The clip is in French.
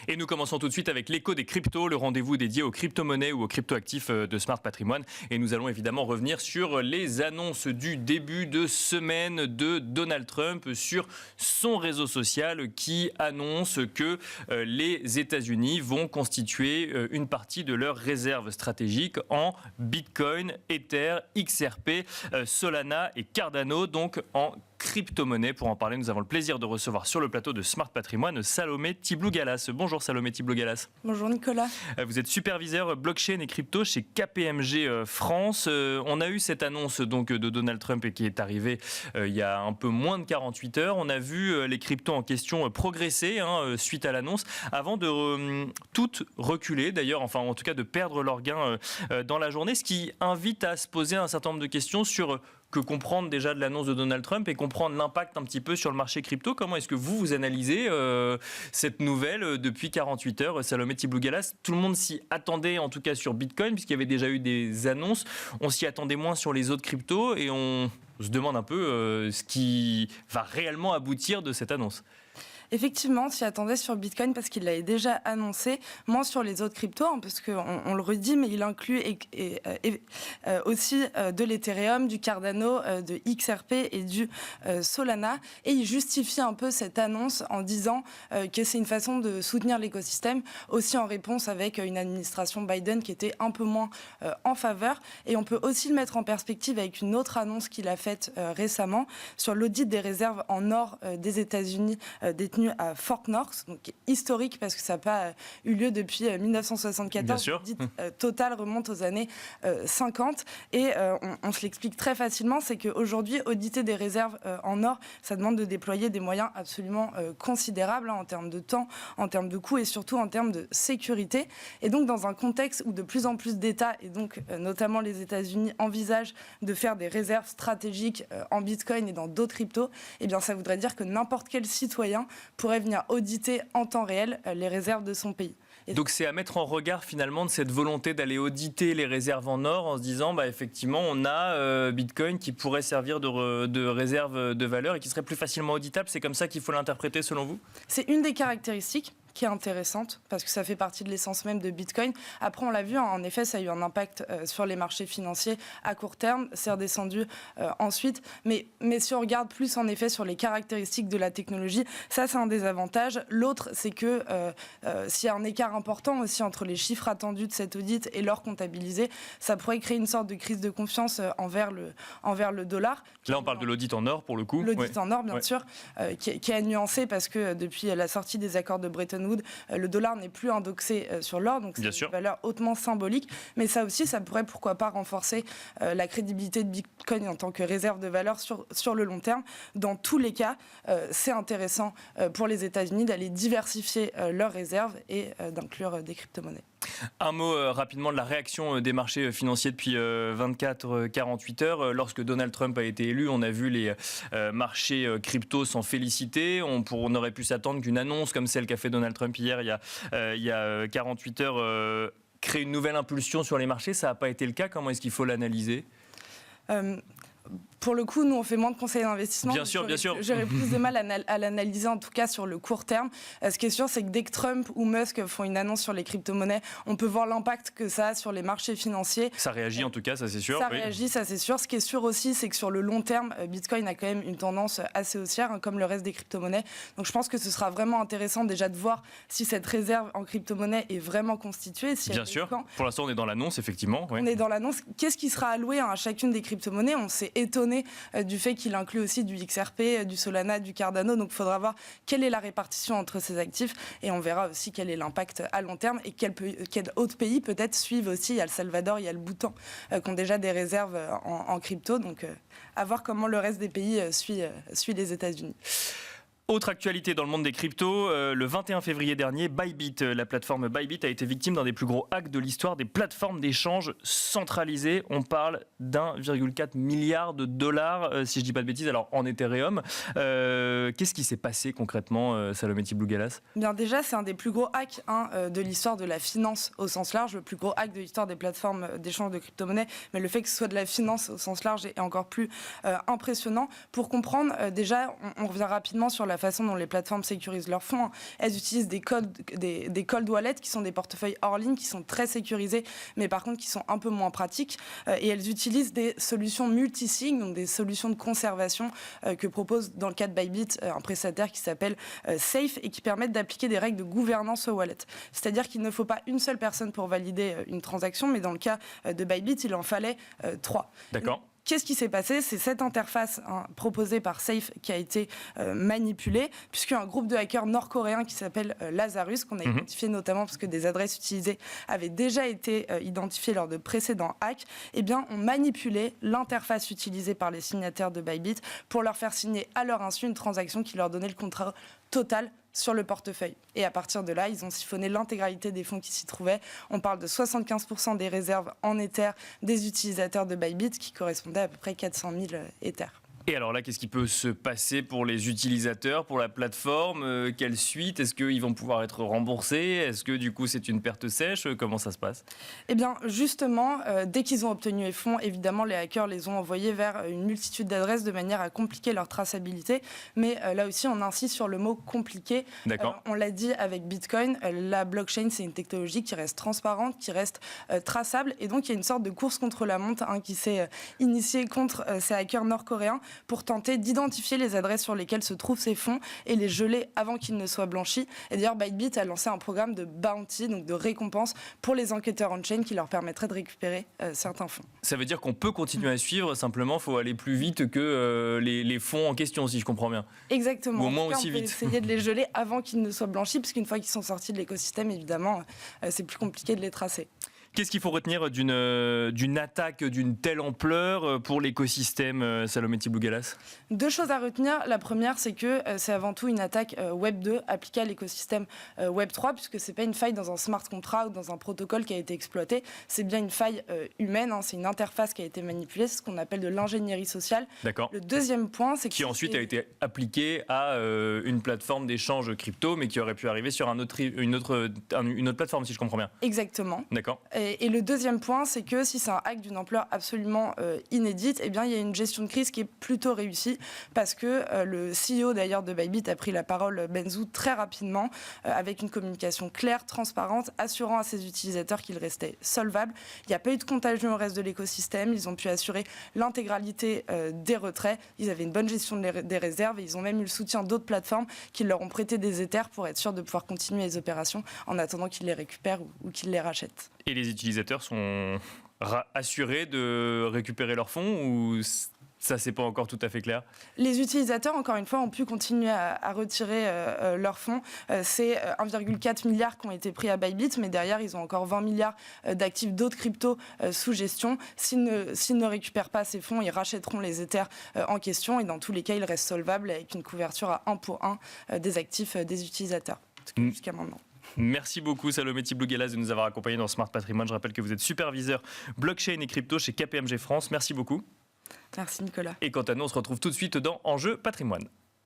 Et nous commençons tout de suite avec l'écho des cryptos, le rendez-vous dédié aux crypto-monnaies ou aux crypto-actifs de Smart Patrimoine. Et nous allons évidemment revenir sur les annonces du début de semaine de Donald Trump sur son réseau social qui annonce que les États-Unis vont constituer une partie de leurs réserves stratégiques en Bitcoin, Ether, XRP, Solana et Cardano, donc en crypto-monnaie. Pour en parler, nous avons le plaisir de recevoir sur le plateau de Smart Patrimoine Salomé Tiblou-Galas. Bonjour Salomé Tiblou-Galas. Bonjour Nicolas. Vous êtes superviseur blockchain et crypto chez KPMG France. On a eu cette annonce donc de Donald Trump qui est arrivée il y a un peu moins de 48 heures. On a vu les cryptos en question progresser suite à l'annonce avant de toutes reculer d'ailleurs, enfin en tout cas de perdre leurs gains dans la journée, ce qui invite à se poser un certain nombre de questions sur que comprendre déjà de l'annonce de Donald Trump et comprendre l'impact un petit peu sur le marché crypto. Comment est-ce que vous analysez cette nouvelle depuis 48 heures, Salomé Tiblou-Galas? Tout le monde s'y attendait, en tout cas sur Bitcoin, puisqu'il y avait déjà eu des annonces. On s'y attendait moins sur les autres cryptos et on se demande un peu ce qui va réellement aboutir de cette annonce. Effectivement, on s'y attendait sur Bitcoin parce qu'il l'avait déjà annoncé, moins sur les autres cryptos, parce qu'on le redit, mais il inclut aussi de l'Ethereum, du Cardano, de XRP et du Solana. Et il justifie un peu cette annonce en disant que c'est une façon de soutenir l'écosystème, aussi en réponse avec une administration Biden qui était un peu moins en faveur. Et on peut aussi le mettre en perspective avec une autre annonce qu'il a faite récemment sur l'audit des réserves en or des États-Unis détenues à Fort Knox, donc historique parce que ça n'a pas eu lieu depuis 1974. Bien sûr. L'audit total remonte aux années 50 et on se l'explique très facilement, c'est qu'aujourd'hui, auditer des réserves en or, ça demande de déployer des moyens absolument considérables en termes de temps, en termes de coûts et surtout en termes de sécurité. Et donc dans un contexte où de plus en plus d'États, et donc notamment les États-Unis, envisagent de faire des réserves stratégiques en Bitcoin et dans d'autres cryptos, eh bien ça voudrait dire que n'importe quel citoyen pourrait venir auditer en temps réel les réserves de son pays. Donc c'est à mettre en regard finalement de cette volonté d'aller auditer les réserves en or en se disant effectivement on a Bitcoin qui pourrait servir de réserve de valeur et qui serait plus facilement auditable. C'est comme ça qu'il faut l'interpréter selon vous? C'est une des caractéristiques qui est intéressante, parce que ça fait partie de l'essence même de Bitcoin. Après, on l'a vu, en effet, ça a eu un impact sur les marchés financiers à court terme, c'est redescendu ensuite. Mais si on regarde plus, en effet, sur les caractéristiques de la technologie, ça, c'est un des avantages. L'autre, c'est que s'il y a un écart important aussi entre les chiffres attendus de cet audit et l'or comptabilisé, ça pourrait créer une sorte de crise de confiance envers le dollar. Là, on parle de l'audit en or, pour le coup. L'audit en or, bien sûr, qui est nuancé parce que depuis la sortie des accords de Bretton Woods, le dollar n'est plus indexé sur l'or, donc c'est une valeur hautement symbolique. Mais ça aussi, ça pourrait pourquoi pas renforcer la crédibilité de Bitcoin en tant que réserve de valeur sur le long terme. Dans tous les cas, c'est intéressant pour les États-Unis d'aller diversifier leurs réserves et d'inclure des crypto-monnaies. Un mot rapidement de la réaction des marchés financiers depuis 24-48 heures. Lorsque Donald Trump a été élu, on a vu les marchés crypto s'en féliciter. On aurait pu s'attendre qu'une annonce comme celle qu'a fait Donald Trump hier, il y a 48 heures, crée une nouvelle impulsion sur les marchés. Ça n'a pas été le cas. Comment est-ce qu'il faut l'analyser ? Pour le coup, nous, on fait moins de conseils d'investissement. Bien sûr. J'aurais plus de mal à l'analyser, en tout cas sur le court terme. Ce qui est sûr, c'est que dès que Trump ou Musk font une annonce sur les crypto-monnaies, on peut voir l'impact que ça a sur les marchés financiers. Ça réagit en tout cas, ça c'est sûr. Ça réagit, ça c'est sûr. Ce qui est sûr aussi, c'est que sur le long terme, Bitcoin a quand même une tendance assez haussière, comme le reste des crypto-monnaies. Donc je pense que ce sera vraiment intéressant déjà de voir si cette réserve en crypto-monnaie est vraiment constituée. Si Bien sûr. Pour l'instant, on est dans l'annonce, effectivement. On est dans l'annonce. Qu'est-ce qui sera alloué à chacune des crypto-monnaies ? On s'est étonné du fait qu'il inclut aussi du XRP, du Solana, du Cardano. Donc il faudra voir quelle est la répartition entre ces actifs et on verra aussi quel est l'impact à long terme et quel autres pays peut-être suivent aussi. Il y a le Salvador, il y a le Bhoutan qui ont déjà des réserves en crypto. Donc à voir comment le reste des pays suit les États-Unis. Autre actualité dans le monde des cryptos, le 21 février dernier, Bybit, la plateforme Bybit a été victime d'un des plus gros hacks de l'histoire des plateformes d'échange centralisées. On parle d'1,4 milliard de dollars, si je ne dis pas de bêtises, alors en Ethereum. Qu'est-ce qui s'est passé concrètement, Salomé Tiblou-Galas ? Bien déjà, c'est un des plus gros hacks de l'histoire de la finance au sens large, le plus gros hack de l'histoire des plateformes d'échange de crypto-monnaies, mais le fait que ce soit de la finance au sens large est encore plus impressionnant. Pour comprendre, déjà, on revient rapidement sur la la façon dont les plateformes sécurisent leurs fonds. Elles utilisent des cold wallets qui sont des portefeuilles hors ligne qui sont très sécurisés, mais par contre qui sont un peu moins pratiques. Et elles utilisent des solutions multisig, donc des solutions de conservation que propose dans le cas de Bybit un prestataire qui s'appelle Safe et qui permettent d'appliquer des règles de gouvernance au wallet. C'est-à-dire qu'il ne faut pas une seule personne pour valider une transaction, mais dans le cas de Bybit, il en fallait 3. D'accord. Qu'est-ce qui s'est passé? C'est cette interface proposée par Safe qui a été manipulée, puisqu'un groupe de hackers nord-coréens qui s'appelle Lazarus, qu'on a identifié notamment parce que des adresses utilisées avaient déjà été identifiées lors de précédents hacks, eh bien, ont manipulé l'interface utilisée par les signataires de Bybit pour leur faire signer à leur insu une transaction qui leur donnait le contrat total sur le portefeuille. Et à partir de là, ils ont siphonné l'intégralité des fonds qui s'y trouvaient. On parle de 75% des réserves en Ether des utilisateurs de Bybit, qui correspondaient à peu près 400 000 Ether. Et alors là, qu'est-ce qui peut se passer pour les utilisateurs, pour la plateforme? Quelle suite? Est-ce qu'ils vont pouvoir être remboursés? Est-ce que du coup c'est une perte sèche? Comment ça se passe? Eh bien justement, dès qu'ils ont obtenu les fonds, évidemment les hackers les ont envoyés vers une multitude d'adresses de manière à compliquer leur traçabilité. Mais là aussi, on insiste sur le mot compliqué. D'accord. On l'a dit avec Bitcoin, la blockchain c'est une technologie qui reste transparente, qui reste traçable. Et donc il y a une sorte de course contre la montre qui s'est initiée contre ces hackers nord-coréens pour tenter d'identifier les adresses sur lesquelles se trouvent ces fonds et les geler avant qu'ils ne soient blanchis. Et d'ailleurs, Bybit a lancé un programme de bounty, donc de récompense pour les enquêteurs on-chain qui leur permettrait de récupérer certains fonds. Ça veut dire qu'on peut continuer à suivre, simplement il faut aller plus vite que les fonds en question, si je comprends bien. Exactement. Ou au moins en tout cas, aussi on peut vite. essayer de les geler avant qu'ils ne soient blanchis, parce qu'une fois qu'ils sont sortis de l'écosystème, évidemment, c'est plus compliqué de les tracer. Qu'est-ce qu'il faut retenir d'une attaque d'une telle ampleur pour l'écosystème, Salomé Tiblou-Galas? 2 choses à retenir. La première, c'est que c'est avant tout une attaque Web 2 appliquée à l'écosystème Web 3, puisque c'est pas une faille dans un smart contract ou dans un protocole qui a été exploité. C'est bien une faille humaine. C'est une interface qui a été manipulée. C'est ce qu'on appelle de l'ingénierie sociale. D'accord. Le deuxième point, c'est que Qui ensuite a été appliqué à une plateforme d'échange crypto, mais qui aurait pu arriver sur une autre plateforme, si je comprends bien. Exactement. D'accord. Et le deuxième point, c'est que si c'est un hack d'une ampleur absolument inédite, eh bien, il y a une gestion de crise qui est plutôt réussie, parce que le CEO d'ailleurs de Bybit a pris la parole, Benzu, très rapidement, avec une communication claire, transparente, assurant à ses utilisateurs qu'ils restaient solvables. Il n'y a pas eu de contagion au reste de l'écosystème, ils ont pu assurer l'intégralité des retraits, ils avaient une bonne gestion des réserves et ils ont même eu le soutien d'autres plateformes qui leur ont prêté des Ethers pour être sûrs de pouvoir continuer les opérations en attendant qu'ils les récupèrent ou qu'ils les rachètent. Et les utilisateurs sont assurés de récupérer leurs fonds, ou ça, c'est pas encore tout à fait clair? Les utilisateurs, encore une fois, ont pu continuer à retirer leurs fonds. C'est 1,4 milliard qui ont été pris à Bybit, mais derrière, ils ont encore 20 milliards d'actifs d'autres cryptos sous gestion. S'ils ne récupèrent pas ces fonds, ils rachèteront les Ethers en question, et dans tous les cas, ils restent solvables avec une couverture à 1 pour 1 des actifs des utilisateurs, jusqu'à maintenant. Merci beaucoup Salomé Tiblou-Galas de nous avoir accompagnés dans Smart Patrimoine. Je rappelle que vous êtes superviseur blockchain et crypto chez KPMG France. Merci beaucoup. Merci Nicolas. Et quant à nous, on se retrouve tout de suite dans Enjeu Patrimoine.